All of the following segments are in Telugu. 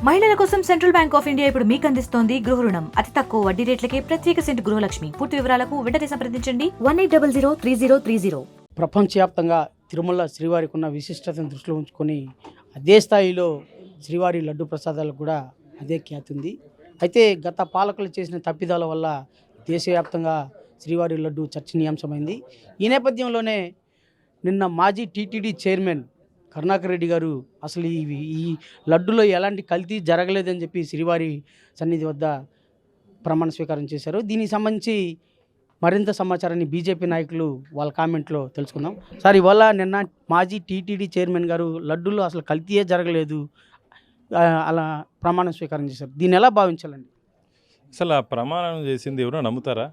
మహిళల కోసం సెంట్రల్ బ్యాంక్ ఆఫ్ ఇండియా ఇప్పుడు మీకు అందిస్తోంది గృహ రుణం. అతి తక్కువ వడ్డీ రేట్లకే ప్రత్యేక సెంటు గృహలక్ష్మి. పూర్తి వివరాలకు వెంటనే సంప్రదించండి 18003030. ప్రపంచవ్యాప్తంగా తిరుమల శ్రీవారికి ఉన్న విశిష్టతను దృష్టిలో ఉంచుకొని అదే స్థాయిలో శ్రీవారి లడ్డు ప్రసాదాలకు కూడా అదే ఖ్యాతి ఉంది. అయితే గత పాలకులు చేసిన తప్పిదాల వల్ల దేశవ్యాప్తంగా శ్రీవారి లడ్డు చర్చనీయాంశమైంది. ఈ నేపథ్యంలోనే నిన్న మాజీ టీటీడీ చైర్మన్ కరుణాకర్ రెడ్డి గారు అసలు ఈ లడ్డులో ఎలాంటి కల్తీ జరగలేదని చెప్పి శ్రీవారి సన్నిధి వద్ద ప్రమాణ స్వీకారం చేశారు. దీనికి సంబంధించి మరింత సమాచారాన్ని బీజేపీ నాయకులు వాళ్ళ కామెంట్లో తెలుసుకుందాం. సార్, ఇవాళ నిన్న మాజీ టీటీడీ చైర్మన్ గారు లడ్డులో అసలు కల్తీయే జరగలేదు అలా ప్రమాణ స్వీకారం చేశారు. దీన్ని ఎలా భావించాలండి? అసలు ఆ ప్రమాణం చేసింది ఎవరో నమ్ముతారా?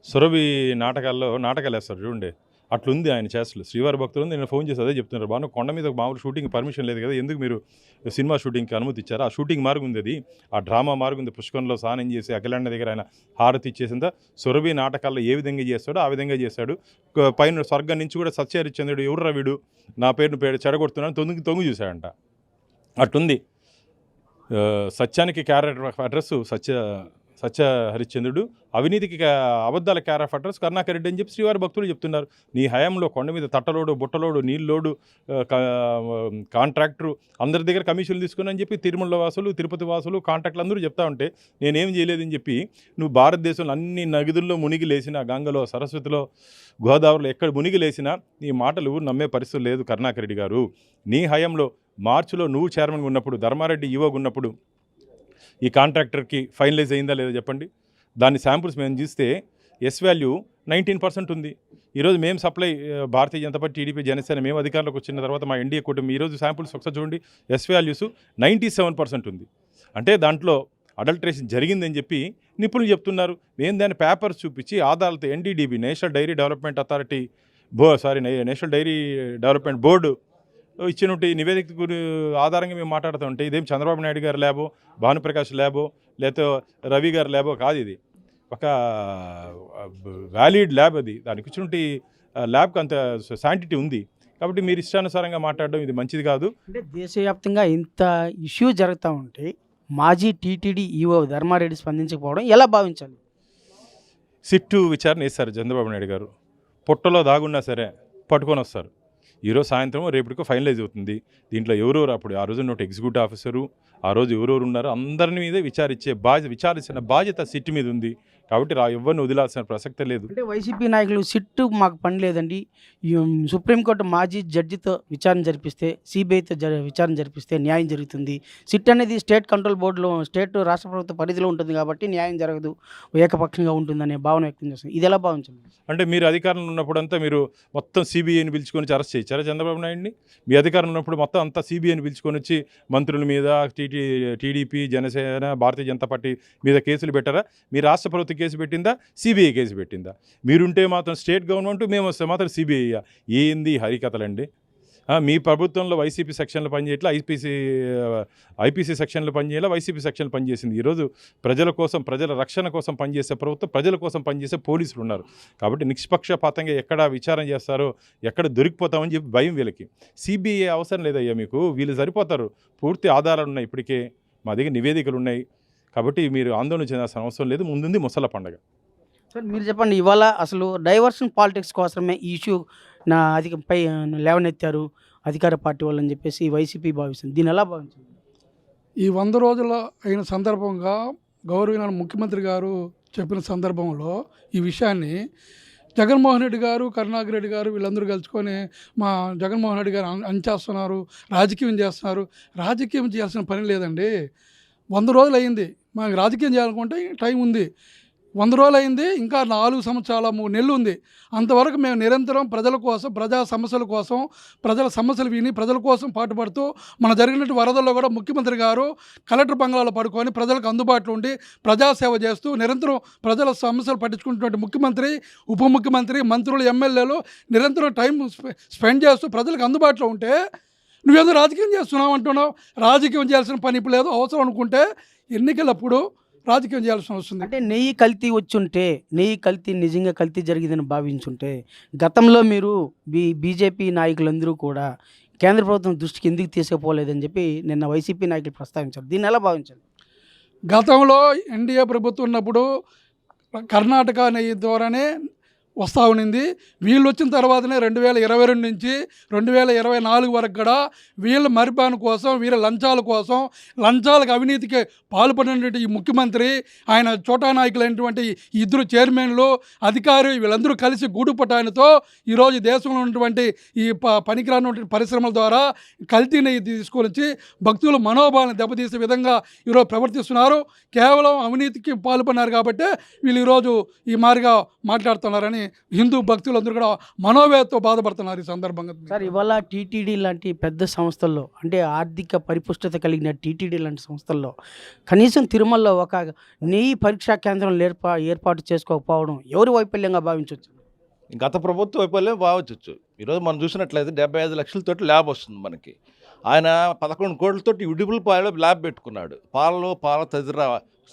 సురభి నాటకాలు వేస్తారు చూడండి, అట్లుంది ఆయన చేస్తలు. శ్రీవారి భక్తులు నేను ఫోన్ చేసి అదే చెప్తున్నారు, బాను కొండ మీద మామూలు షూటింగ్ పర్మిషన్ లేదు కదా, ఎందుకు మీరు సినిమా షూటింగ్కి అనుమతి ఇచ్చారు? ఆ షూటింగ్ మార్గు ఉంది, అది ఆ డ్రామా మార్గు ఉంది. పుష్కరంలో స్నానం చేసి అఖిలాండ దగ్గర ఆయన హారతి ఇచ్చేసిందా. సురభి నాటకాల్లో ఏ విధంగా చేస్తాడో ఆ విధంగా చేశాడు. పైన స్వర్గం నుంచి కూడా సత్యహరిశ్చంద్రుడు ఎవరు వీడు నా పేరు చెడగొడుతున్నాను తొంగి చూశాడంట. అట్టుంది. సత్యానికి క్యారెక్టర్ ఆఫ్ అడ్రస్ సత్య హరిశ్చంద్రుడు, అవినీతికి అబద్ధాల character of address Karunakar Reddy అని చెప్పి శ్రీవారి భక్తులు చెప్తున్నారు. నీ హయాంలో కొండ మీద తట్టలోడు బుట్టలోడు నీళ్ళలోడు కాంట్రాక్టరు అందరి దగ్గర కమిషన్లు తీసుకుని అని చెప్పి తిరుమల వాసులు తిరుపతి వాసులు కాంట్రాక్టులు అందరూ చెప్తా ఉంటే నేనేం చేయలేదని చెప్పి నువ్వు భారతదేశంలో అన్ని నదుల్లో మునిగి లేచినా, గంగలో సరస్వతిలో గోదావరిలో ఎక్కడ మునిగి లేచినా నీ మాటలు నమ్మే పరిస్థితి లేదు కరుణాకర్ రెడ్డి గారు. నీ హయాంలో మార్చిలో నువ్వు చైర్మన్గా ఉన్నప్పుడు, ధర్మారెడ్డి ఈవోగా ఉన్నప్పుడు ఈ కాంట్రాక్టర్కి ఫైనలైజ్ అయిందా లేదా చెప్పండి. దాని శాంపుల్స్ మేము చూస్తే ఎస్ వాల్యూ 19% ఉంది. ఈరోజు మేము supply Bharatiya Janata party, TDP, Janasena మేము అధికారంలోకి వచ్చిన తర్వాత మా ఎన్డీఏ కూటమి ఈరోజు శాంపుల్స్ ఒకసారి చూడండి, ఎస్ వాల్యూస్ 97% ఉంది. అంటే దాంట్లో అడల్ట్రేషన్ జరిగిందని చెప్పి నిపుణులు చెప్తున్నారు. మేము దాని పేపర్స్ చూపించి ఆధారాలతో NDDB national dairy development authority national dairy development board ఇచ్చినట్టు నివేదిక ఆధారంగా మేము మాట్లాడుతూ ఉంటే ఇదేం చంద్రబాబు నాయుడు గారి ల్యాబో, భానుప్రకాష్ ల్యాబో, లేకపోతే రవి గారి ల్యాబో కాదు. ఇది ఒక వ్యాలిడ్ ల్యాబ్. అది దానికి ఇచ్చినట్టు ల్యాబ్కి అంత శాంటిటీ ఉంది. కాబట్టి మీరు ఇష్టానుసారంగా మాట్లాడడం ఇది మంచిది కాదు. అంటే దేశవ్యాప్తంగా ఇంత ఇష్యూ జరుగుతూ ఉంటే మాజీ టీటీడీ ఈవో ధర్మారెడ్డి స్పందించకపోవడం ఎలా భావించాలి? సిట్టు విచారణ వేస్తారు చంద్రబాబు నాయుడు గారు. పొట్టలో దాగున్నా సరే పట్టుకొని వస్తారు. ఈరోజు సాయంత్రం రేపటికో ఫైనలైజ్ అవుతుంది. దీంట్లో ఎవరెవరు అప్పుడు ఆ రోజు ఉన్నట్టు ఎగ్జిక్యూటివ్ ఆఫీసరు, ఆ రోజు ఎవరెవరు ఉన్నారో అందరిని మీద విచారించిన బాధ్యత సిట్ మీద ఉంది. కాబట్టి ఎవరిని వదిలాల్సిన ప్రసక్తే లేదు. అంటే వైసీపీ నాయకులు సిట్టు మాకు పని లేదండి, సుప్రీంకోర్టు మాజీ జడ్జితో విచారణ జరిపిస్తే, సిబిఐతో విచారణ జరిపిస్తే న్యాయం జరుగుతుంది. సిట్ అనేది స్టేట్ కంట్రోల్ బోర్డులో, స్టేట్ రాష్ట్ర ప్రభుత్వ పరిధిలో ఉంటుంది కాబట్టి న్యాయం జరగదు, ఏకపక్షంగా ఉంటుందనే భావన వ్యక్తం చేస్తుంది. ఇది ఎలా భావించాలి? అంటే మీరు అధికారంలో ఉన్నప్పుడంతా మీరు మొత్తం సిబిఐని పిలుచుకొని అరెస్ట్ చేయించారా చంద్రబాబు నాయుడిని? మీ అధికారంలో ఉన్నప్పుడు మొత్తం అంతా సిబిఐని పిలుచుకొని వచ్చి మంత్రుల మీద, టీడీపీ, జనసేన, భారతీయ జనతా పార్టీ మీద కేసులు పెట్టారా? మీ రాష్ట్ర ప్రభుత్వం కేసు పెట్టిందా, సిబిఐ కేసు పెట్టిందా? మీరుంటే మాత్రం స్టేట్ గవర్నమెంట్, మేము వస్తే మాత్రం సిబిఐ. ఏంది హరికథలండి? మీ ప్రభుత్వంలో వైసీపీ సెక్షన్లు పనిచేయట్లా, ఐపీసీ సెక్షన్లు పనిచేయాలా, వైసీపీ సెక్షన్లు పనిచేసింది. ఈరోజు ప్రజల కోసం, ప్రజల రక్షణ కోసం పనిచేసే ప్రభుత్వం, ప్రజల కోసం పనిచేసే పోలీసులు ఉన్నారు. కాబట్టి నిష్పక్షపాతంగా ఎక్కడ విచారణ చేస్తారో, ఎక్కడ దొరికిపోతామని చెప్పి భయం వీళ్ళకి. సిబిఐ అవసరం లేదయ్యా మీకు, వీళ్ళు సరిపోతారు. పూర్తి ఆధారాలు ఉన్నాయి, ఇప్పటికే మా దగ్గర నివేదికలు ఉన్నాయి. కాబట్టి మీరు ఆందోళన చెందాల్సిన అవసరం లేదు. ముందుంది ముసల పండగ. సార్, మీరు చెప్పండి, ఇవాళ అసలు డైవర్షన్ పాలిటిక్స్ కోసమే ఈ ఇష్యూ పై లేవనెత్తారు అధికార పార్టీ వాళ్ళు అని చెప్పేసి వైసీపీ భావిస్తుంది. దీన్ని ఎలా భావించారు? ఈ 100 రోజుల అయిన సందర్భంగా గౌరవనీయ ముఖ్యమంత్రి గారు చెప్పిన సందర్భంలో ఈ విషయాన్ని జగన్మోహన్ రెడ్డి గారు, కరుణాకర్ రెడ్డి గారు వీళ్ళందరూ కలుసుకొని మా జగన్మోహన్ రెడ్డి గారు అంచేస్తున్నారు, రాజకీయం చేస్తున్నారు. రాజకీయం చేయాల్సిన పని లేదండి. 100 రోజులు అయింది, మనకు రాజకీయం చేయాలనుకుంటే టైం ఉంది. 100 రోజులు అయింది, ఇంకా 4 సంవత్సరాల 3 నెలలు ఉంది. అంతవరకు మేము నిరంతరం ప్రజల కోసం, ప్రజా సమస్యల కోసం, ప్రజల సమస్యలు విని ప్రజల కోసం పాటుపడుతూ, మన జరిగినట్టు వరదల్లో కూడా ముఖ్యమంత్రి గారు కలెక్టర్ బంగ్లాలో పడుకొని ప్రజలకు అందుబాటులో ఉండి ప్రజాసేవ చేస్తూ నిరంతరం ప్రజల సమస్యలు పట్టించుకుంటున్నటువంటి ముఖ్యమంత్రి, ఉప ముఖ్యమంత్రి, మంత్రులు, ఎమ్మెల్యేలు నిరంతరం టైం స్పెండ్ చేస్తూ ప్రజలకు అందుబాటులో ఉంటే నువ్వేదో రాజకీయం చేస్తున్నావు అంటున్నావు. రాజకీయం చేయాల్సిన పని ఇప్పుడు లేదు. అవసరం అనుకుంటే ఎన్నికలప్పుడు రాజకీయం చేయాల్సిన వస్తుంది. అంటే నెయ్యి కల్తీ వచ్చుంటే, నెయ్యి కల్తీ నిజంగా కల్తీ జరిగిందని భావించుంటే, గతంలో మీరు బీజేపీ నాయకులందరూ కూడా కేంద్ర ప్రభుత్వం దృష్టికి ఎందుకు తీసుకుపోలేదని చెప్పి నిన్న వైసీపీ నాయకులు ప్రస్తావించారు. దీన్ని ఎలా భావించాలి? గతంలో ఎన్డీఏ ప్రభుత్వం ఉన్నప్పుడు కర్ణాటక నెయ్యి ద్వారానే వస్తూ ఉన్నింది. వీళ్ళు వచ్చిన తర్వాతనే 2022 నుంచి 2024 వరకు కూడా వీళ్ళ మరిపాను కోసం, వీళ్ళ లంచాల కోసం, లంచాలకు అవినీతికి పాల్పడినటువంటి ఈ ముఖ్యమంత్రి, ఆయన చోటా నాయకులైనటువంటి ఈ ఇద్దరు చైర్మన్లు, అధికారి వీళ్ళందరూ కలిసి గూడుపటానితో ఈరోజు దేశంలో ఉన్నటువంటి ఈ పనికిరానటువంటి పరిశ్రమల ద్వారా కల్తీ నెయ్యి తీసుకొని వచ్చి భక్తుల మనోభావాలను దెబ్బతీసే విధంగా ఈరోజు ప్రవర్తిస్తున్నారు. కేవలం అవినీతికి పాల్పడినారు కాబట్టి వీళ్ళు ఈరోజు ఈ మారిగా మాట్లాడుతున్నారని హిందూ భక్తులందరూ కూడా మనోవేదతో బాధపడుతున్నారు ఈ సందర్భంగా. సార్, ఇవాళ టీటీడీ లాంటి పెద్ద సంస్థల్లో, అంటే ఆర్థిక పరిపుష్టత కలిగిన టీటీడీ లాంటి సంస్థల్లో కనీసం తిరుమలలో ఒక నెయ్యి పరీక్షా కేంద్రం ఏర్పాటు చేసుకోకపోవడం ఎవరి వైఫల్యంగా భావించవచ్చు? గత ప్రభుత్వ వైఫల్యం భావించవచ్చు. ఈరోజు మనం చూసినట్లయితే 75 లక్షలతోటి ల్యాబ్ వస్తుంది మనకి. ఆయన 11 కోట్లతోటి విడిపుల పాలలో ల్యాబ్ పెట్టుకున్నాడు. పాల తదితర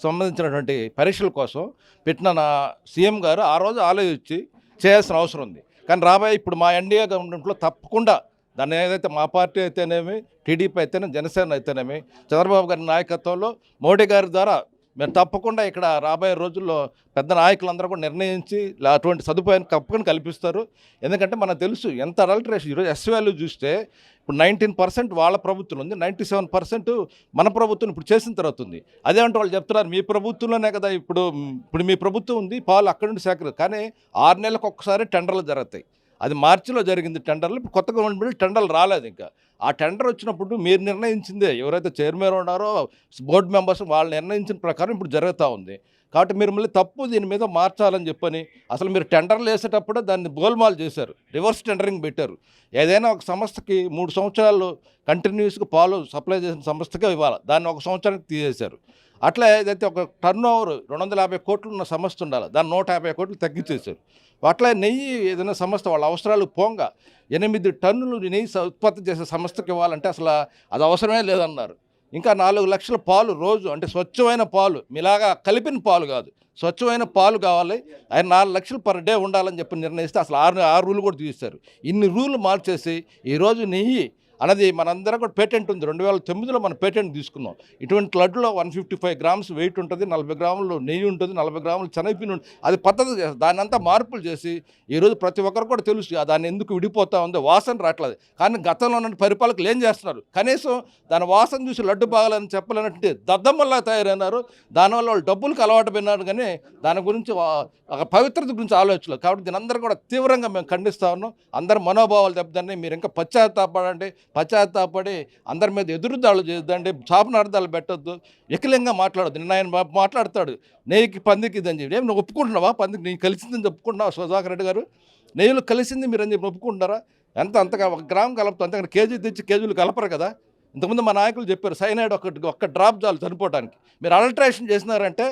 సంబంధించినటువంటి పరీక్షల కోసం పెట్టిన నా సీఎం గారు ఆ రోజు ఆలోచించి చేయాల్సిన అవసరం ఉంది. కానీ రాబోయే ఇప్పుడు మా ఎన్డీఏ గవర్నమెంట్లో తప్పకుండా దాన్ని ఏదైతే మా పార్టీ అయితేనేమి, టీడీపీ అయితేనేమి, జనసేన అయితేనేమి, చంద్రబాబు గారి నాయకత్వంలో మోడీ గారి ద్వారా మేము తప్పకుండా ఇక్కడ రాబోయే రోజుల్లో పెద్ద నాయకులందరూ కూడా నిర్ణయించి అటువంటి సదుపాయాన్ని తప్పకుండా కల్పిస్తారు. ఎందుకంటే మనకు తెలుసు ఎంత అడల్టరేషన్. ఈరోజు ఎస్ వాల్యూ చూస్తే ఇప్పుడు 19% వాళ్ళ ప్రభుత్వం ఉంది, 97% మన ప్రభుత్వం ఇప్పుడు చేసిన తర్వాత ఉంది. అదేమంటే వాళ్ళు చెప్తున్నారు మీ ప్రభుత్వంలోనే కదా ఇప్పుడు మీ ప్రభుత్వం ఉంది, పాలు అక్కడి నుండి సేకరి. కానీ 6 నెలలకు ఒక్కసారి టెండర్లు జరుగుతాయి. అది మార్చిలో జరిగింది టెండర్లు. ఇప్పుడు కొత్త గవర్నమెంట్ టెండర్లు రాలేదు. ఇంకా ఆ టెండర్ వచ్చినప్పుడు మీరు నిర్ణయించిందే, ఎవరైతే చైర్మన్ ఉన్నారో బోర్డు మెంబర్స్ వాళ్ళు నిర్ణయించిన ప్రకారం ఇప్పుడు జరుగుతూ ఉంది. కాబట్టి మీరు మళ్ళీ తప్పు దీని మీద మార్చాలని చెప్పని అసలు మీరు టెండర్లు వేసేటప్పుడే దాన్ని గోల్మాల్ చేశారు, రివర్స్ టెండరింగ్ పెట్టారు. ఏదైనా ఒక సంస్థకి 3 సంవత్సరాలు కంటిన్యూస్గా పాలు సప్లై చేసిన సంస్థకే ఇవ్వాలి, దాన్ని 1 సంవత్సరానికి తీసేశారు. అట్లా ఏదైతే ఒక టర్న్ ఓవర్ 250 కోట్లు ఉన్న సంస్థ ఉండాలి, దాన్ని 150 కోట్లు తగ్గించేశారు. అట్లా నెయ్యి ఏదైనా సంస్థ వాళ్ళ అవసరాలు పోంగా 8 టన్నులు నెయ్యి ఉత్పత్తి చేసే సంస్థకి ఇవ్వాలంటే అసలు అది అవసరమే లేదన్నారు. ఇంకా 4 లక్షల పాలు రోజు, అంటే స్వచ్ఛమైన పాలు, మీలాగా కలిపిన పాలు కాదు, స్వచ్ఛమైన పాలు కావాలి. ఆయన 4 లక్షలు పర్ డే ఉండాలని చెప్పి నిర్ణయిస్తే అసలు 6 రూలు కూడా తీశారు. ఇన్ని రూలు మార్చేసి ఈరోజు నెయ్యి అనేది మనందరం కూడా పేటెంట్ ఉంది. 2009లో మనం పేటెంట్ తీసుకున్నాం. ఇటువంటి లడ్డులో 155 గ్రామ్స్ వెయిట్ ఉంటుంది, 40 గ్రాములు నెయ్యి ఉంటుంది, 40 గ్రాములు శనగపిండి ఉంటుంది. అది పద్ధతి చేస్తారు. దాన్ని అంతా మార్పులు చేసి ఈరోజు ప్రతి ఒక్కరు కూడా తెలుసు దాన్ని ఎందుకు విడిపోతా ఉందో, వాసన రావట్లేదు. కానీ గతంలో ఉన్న పరిపాలకులు ఏం చేస్తున్నారు, కనీసం దాని వాసన చూసి లడ్డు బాగాలని చెప్పలేనట్టు దద్దమ్మల్లా తయారైనారు. దానివల్ల వాళ్ళు డబ్బులకు అలవాటు పడినారు, కానీ దాని గురించి ఒక పవిత్రత గురించి ఆలోచించలేదు. కాబట్టి దీని అందరూ కూడా తీవ్రంగా మేము ఖండిస్తూ ఉన్నాం. అందరి మనోభావాలు దెబ్బతిన్నాయి. మీరు ఇంకా పశ్చాత్తాపడి అందరి మీద ఎదురుదాడులు చేయొద్దండి, శాపనార్థాలు పెట్టొద్దు, వికలంగా మాట్లాడొద్దు. నిన్న ఆయన మాట్లాడతాడు నెయ్యికి పందికి ఇదని చెప్పి. ఏమి నువ్వు ఒప్పుకుంటున్నావా? పందికి నీకు కలిసిందని చెప్పుకుంటున్నావా? సుధాకర్ రెడ్డి గారు, నెయ్యిలో కలిసింది మీరు అని చెప్పి ఒప్పుకుంటున్నారా? అంతగా 1 గ్రామ్ కలుపుతా, అంతగా కేజీ తెచ్చి కేజీలు కలపరు కదా. ఇంతకుముందు మా నాయకులు చెప్పారు సైనైడ్ ఒక్క డ్రాప్ చాలు చనిపోవడానికి. మీరు అల్ట్రేషన్ చేసినారంటే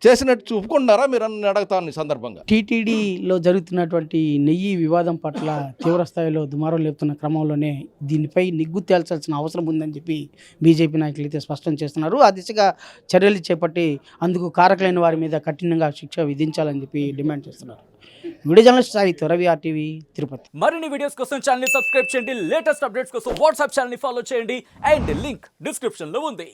చేసినట్టు చూపుకుంటారా మీరు అని అడుగుతాను ఈ సందర్భంగా. టీటీడీలో జరుగుతున్నటువంటి నెయ్యి వివాదం పట్ల తీవ్ర స్థాయిలో దుమారం లేపుతున్న క్రమంలోనే దీనిపై నిగ్గు తేల్చాల్సిన అవసరం ఉందని చెప్పి బీజేపీ నాయకులు అయితే స్పష్టం చేస్తున్నారు. ఆ దిశగా చర్యలు చేపట్టి అందుకు కారకులైన వారి మీద కఠినంగా శిక్ష విధించాలని చెప్పి డిమాండ్ చేస్తున్నారు. వీడియో జర్నలిస్ట్ సాహిత్య రవి, RTV, తిరుపతి. మరిన్ని వీడియోస్ కోసం ఛానల్ ని సబ్స్క్రైబ్ చేయండి, లేటెస్ట్ అప్డేట్స్ కోసం వాట్సాప్ ఛానల్ ని ఫాలో చేయండి అండ్ లింక్ డిస్క్రిప్షన్ లో ఉంది.